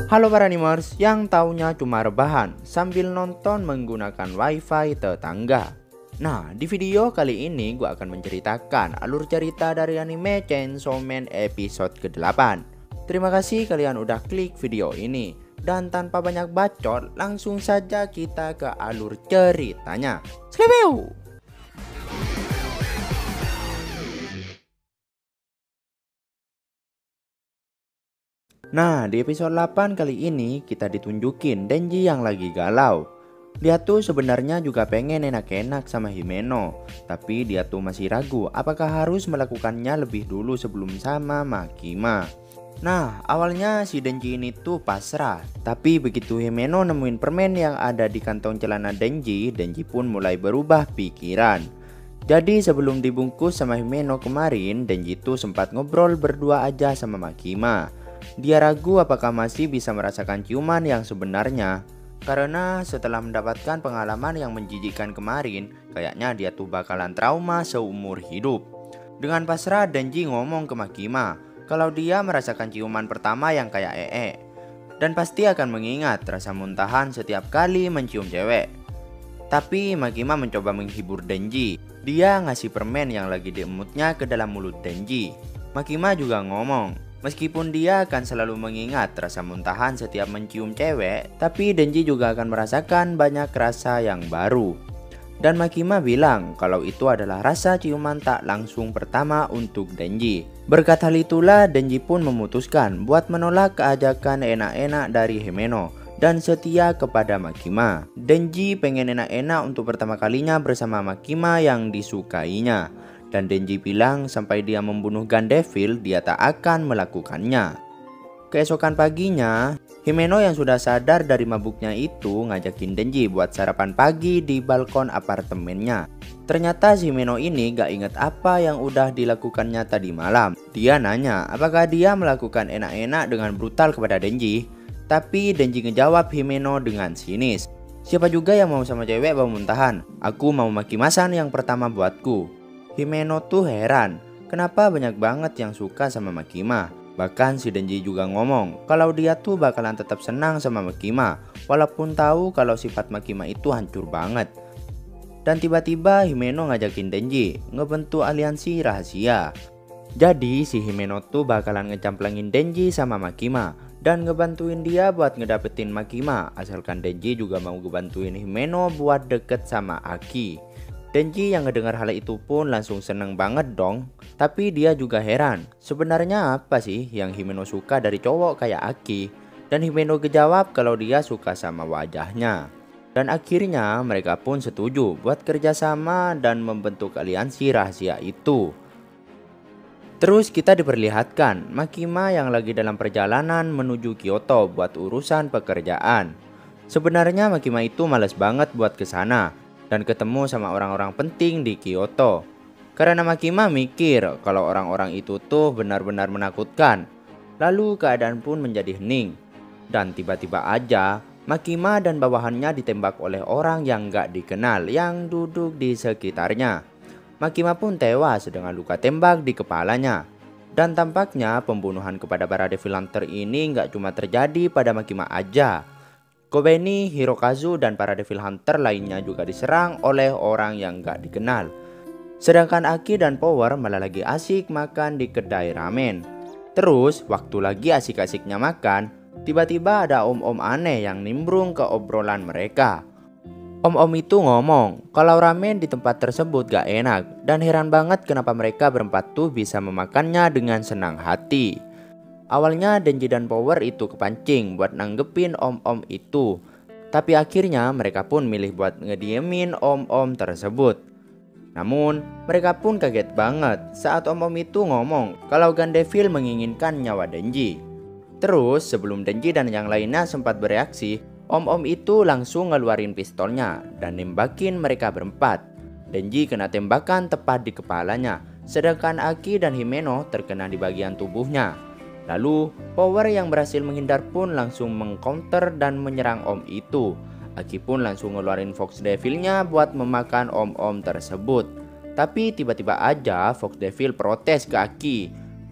Halo para animers yang taunya cuma rebahan sambil nonton menggunakan wifi tetangga. Nah, di video kali ini gue akan menceritakan alur cerita dari anime Chainsaw Man episode ke-8. Terima kasih kalian udah klik video ini. Dan tanpa banyak bacot, langsung saja kita ke alur ceritanya. Skibeu! Nah, di episode 8 kali ini kita ditunjukin Denji yang lagi galau. Dia tuh sebenarnya juga pengen enak-enak sama Himeno, tapi dia tuh masih ragu apakah harus melakukannya lebih dulu sebelum sama Makima. Nah, awalnya si Denji ini tuh pasrah, tapi begitu Himeno nemuin permen yang ada di kantong celana Denji, Denji pun mulai berubah pikiran. Jadi sebelum dibungkus sama Himeno kemarin, Denji tuh sempat ngobrol berdua aja sama Makima. Dia ragu apakah masih bisa merasakan ciuman yang sebenarnya. Karena setelah mendapatkan pengalaman yang menjijikkan kemarin, kayaknya dia tuh bakalan trauma seumur hidup. Dengan pasrah Denji ngomong ke Makima kalau dia merasakan ciuman pertama yang kayak dan pasti akan mengingat rasa muntahan setiap kali mencium cewek. Tapi Makima mencoba menghibur Denji. Dia ngasih permen yang lagi diemutnya ke dalam mulut Denji. Makima juga ngomong meskipun dia akan selalu mengingat rasa muntahan setiap mencium cewek, tapi Denji juga akan merasakan banyak rasa yang baru. Dan Makima bilang kalau itu adalah rasa ciuman tak langsung pertama untuk Denji. Berkat hal itulah Denji pun memutuskan buat menolak keajakan enak-enak dari Himeno dan setia kepada Makima. Denji pengen enak-enak untuk pertama kalinya bersama Makima yang disukainya. Dan Denji bilang sampai dia membunuh Gandevil dia tak akan melakukannya. Keesokan paginya, Himeno yang sudah sadar dari mabuknya itu ngajakin Denji buat sarapan pagi di balkon apartemennya. Ternyata si Himeno ini gak inget apa yang udah dilakukannya tadi malam. Dia nanya apakah dia melakukan enak-enak dengan brutal kepada Denji. Tapi Denji ngejawab Himeno dengan sinis. Siapa juga yang mau sama cewek bau muntahan? Aku mau Makima-san yang pertama buatku. Himeno tuh heran, kenapa banyak banget yang suka sama Makima. Bahkan si Denji juga ngomong kalau dia tuh bakalan tetap senang sama Makima, walaupun tahu kalau sifat Makima itu hancur banget. Dan tiba-tiba Himeno ngajakin Denji ngebentuk aliansi rahasia. Jadi si Himeno tuh bakalan ngecamplangin Denji sama Makima dan ngebantuin dia buat ngedapetin Makima, asalkan Denji juga mau ngebantuin Himeno buat deket sama Aki. Denji yang ngedengar hal itu pun langsung seneng banget dong. Tapi dia juga heran, sebenarnya apa sih yang Himeno suka dari cowok kayak Aki? Dan Himeno ngejawab kalau dia suka sama wajahnya. Dan akhirnya mereka pun setuju buat kerjasama dan membentuk aliansi rahasia itu. Terus kita diperlihatkan Makima yang lagi dalam perjalanan menuju Kyoto buat urusan pekerjaan. Sebenarnya Makima itu males banget buat kesana dan ketemu sama orang-orang penting di Kyoto. Karena Makima mikir kalau orang-orang itu tuh benar-benar menakutkan. Lalu keadaan pun menjadi hening. Dan tiba-tiba aja Makima dan bawahannya ditembak oleh orang yang gak dikenal yang duduk di sekitarnya. Makima pun tewas dengan luka tembak di kepalanya. Dan tampaknya pembunuhan kepada para Devil Hunter ini gak cuma terjadi pada Makima aja. Kobeni, Hirokazu, dan para Devil Hunter lainnya juga diserang oleh orang yang gak dikenal. Sedangkan Aki dan Power malah lagi asik makan di kedai ramen. Terus waktu lagi asik-asiknya makan, tiba-tiba ada om-om aneh yang nimbrung ke obrolan mereka. Om-om itu ngomong kalau ramen di tempat tersebut gak enak dan heran banget kenapa mereka berempat tuh bisa memakannya dengan senang hati. Awalnya Denji dan Power itu kepancing buat nanggepin om-om itu. Tapi akhirnya mereka pun milih buat ngediemin om-om tersebut. Namun mereka pun kaget banget saat om-om itu ngomong kalau Gandevil menginginkan nyawa Denji. Terus sebelum Denji dan yang lainnya sempat bereaksi, om-om itu langsung ngeluarin pistolnya dan nembakin mereka berempat. Denji kena tembakan tepat di kepalanya, sedangkan Aki dan Himeno terkena di bagian tubuhnya. Lalu Power yang berhasil menghindar pun langsung mengcounter dan menyerang om itu. Aki pun langsung ngeluarin Fox Devilnya buat memakan om-om tersebut. Tapi tiba-tiba aja Fox Devil protes ke Aki.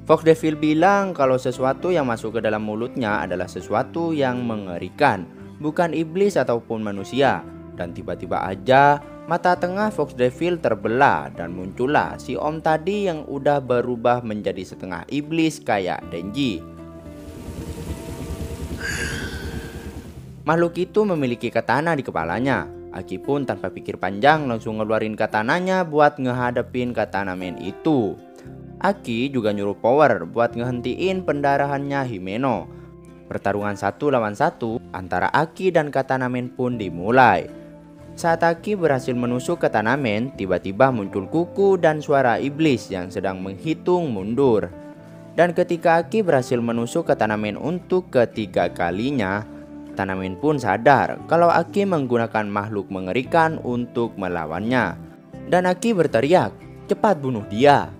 Fox Devil bilang kalau sesuatu yang masuk ke dalam mulutnya adalah sesuatu yang mengerikan, bukan iblis ataupun manusia. Dan tiba-tiba aja mata tengah Fox Devil terbelah dan muncullah si om tadi yang udah berubah menjadi setengah iblis kayak Denji. Makhluk itu memiliki katana di kepalanya. Aki pun tanpa pikir panjang langsung ngeluarin katananya buat ngehadapin katana man itu. Aki juga nyuruh Power buat ngehentiin pendarahannya Himeno. Pertarungan 1 lawan 1 antara Aki dan katana man pun dimulai. Saat Aki berhasil menusuk katana man, tiba-tiba muncul kuku dan suara iblis yang sedang menghitung mundur. Dan ketika Aki berhasil menusuk katana man untuk ketiga kalinya, katana man pun sadar kalau Aki menggunakan makhluk mengerikan untuk melawannya. Dan Aki berteriak, "Cepat bunuh dia!"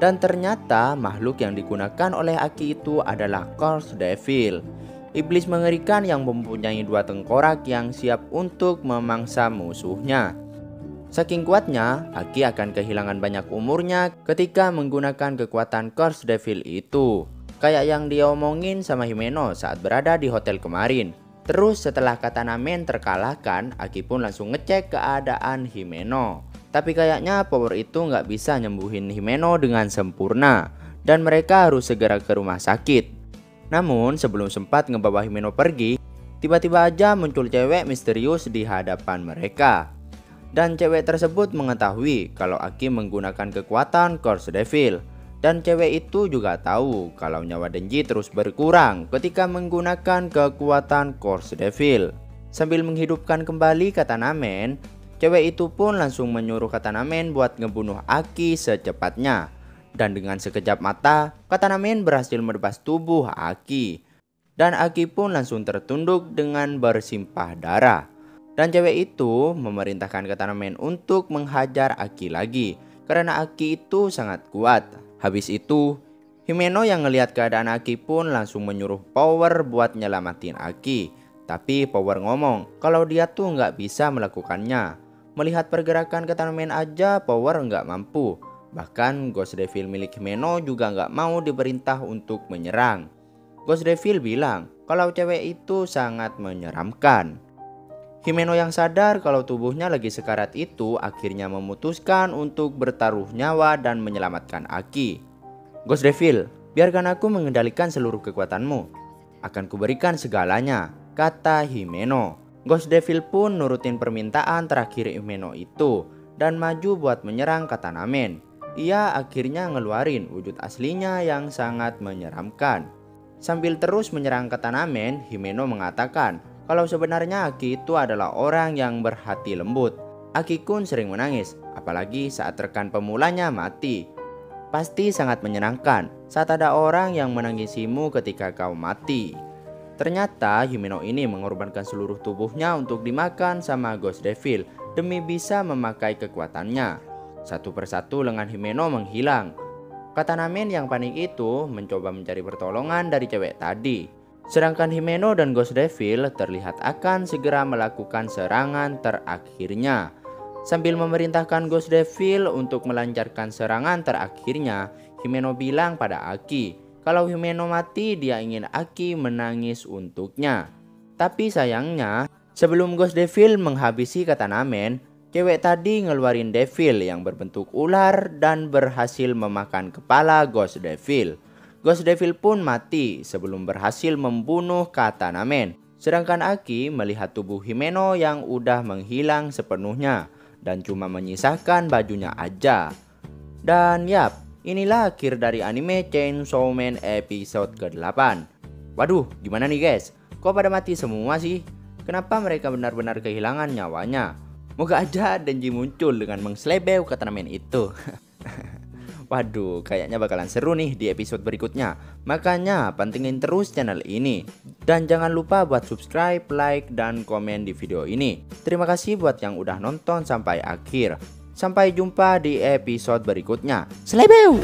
Dan ternyata makhluk yang digunakan oleh Aki itu adalah Curse Devil, iblis mengerikan yang mempunyai 2 tengkorak yang siap untuk memangsa musuhnya. Saking kuatnya, Aki akan kehilangan banyak umurnya ketika menggunakan kekuatan Curse Devil itu. Kayak yang dia omongin sama Himeno saat berada di hotel kemarin. Terus setelah katana man terkalahkan, Aki pun langsung ngecek keadaan Himeno. Tapi kayaknya Power itu nggak bisa nyembuhin Himeno dengan sempurna, dan mereka harus segera ke rumah sakit. Namun sebelum sempat ngebawa Himeno pergi, tiba-tiba aja muncul cewek misterius di hadapan mereka. Dan cewek tersebut mengetahui kalau Aki menggunakan kekuatan Curse Devil. Dan cewek itu juga tahu kalau nyawa Denji terus berkurang ketika menggunakan kekuatan Curse Devil. Sambil menghidupkan kembali katana man, cewek itu pun langsung menyuruh katana man buat ngebunuh Aki secepatnya. Dan dengan sekejap mata, katana man berhasil menebas tubuh Aki. Dan Aki pun langsung tertunduk dengan bersimpah darah. Dan cewek itu memerintahkan katana man untuk menghajar Aki lagi, karena Aki itu sangat kuat. Habis itu, Himeno yang ngelihat keadaan Aki pun langsung menyuruh Power buat nyelamatin Aki. Tapi Power ngomong kalau dia tuh nggak bisa melakukannya. Melihat pergerakan katana man aja Power nggak mampu. Bahkan Ghost Devil milik Himeno juga nggak mau diperintah untuk menyerang. Ghost Devil bilang kalau cewek itu sangat menyeramkan. Himeno yang sadar kalau tubuhnya lagi sekarat itu akhirnya memutuskan untuk bertaruh nyawa dan menyelamatkan Aki. "Ghost Devil, biarkan aku mengendalikan seluruh kekuatanmu. Akan kuberikan segalanya," kata Himeno. Ghost Devil pun nurutin permintaan terakhir Himeno itu dan maju buat menyerang katana man. Ia akhirnya ngeluarin wujud aslinya yang sangat menyeramkan. Sambil terus menyerang katana man, Himeno mengatakan kalau sebenarnya Aki itu adalah orang yang berhati lembut. Aki-kun sering menangis, apalagi saat rekan pemulanya mati. Pasti sangat menyenangkan saat ada orang yang menangisimu ketika kau mati. Ternyata Himeno ini mengorbankan seluruh tubuhnya untuk dimakan sama Ghost Devil demi bisa memakai kekuatannya. Satu persatu lengan Himeno menghilang. Katana man yang panik itu mencoba mencari pertolongan dari cewek tadi. Sedangkan Himeno dan Ghost Devil terlihat akan segera melakukan serangan terakhirnya. Sambil memerintahkan Ghost Devil untuk melancarkan serangan terakhirnya, Himeno bilang pada Aki kalau Himeno mati dia ingin Aki menangis untuknya. Tapi sayangnya, sebelum Ghost Devil menghabisi katana man, cewek tadi ngeluarin Devil yang berbentuk ular dan berhasil memakan kepala Ghost Devil. Ghost Devil pun mati sebelum berhasil membunuh katana man. Sedangkan Aki melihat tubuh Himeno yang udah menghilang sepenuhnya dan cuma menyisakan bajunya aja. Dan yap, inilah akhir dari anime Chainsaw Man episode ke-8. Waduh, gimana nih guys? Kok pada mati semua sih? Kenapa mereka benar-benar kehilangan nyawanya? Moga aja Denji muncul dengan mengselebeu katana man itu. Waduh, kayaknya bakalan seru nih di episode berikutnya. Makanya pantengin terus channel ini. Dan jangan lupa buat subscribe, like, dan komen di video ini. Terima kasih buat yang udah nonton sampai akhir. Sampai jumpa di episode berikutnya. Selebeu!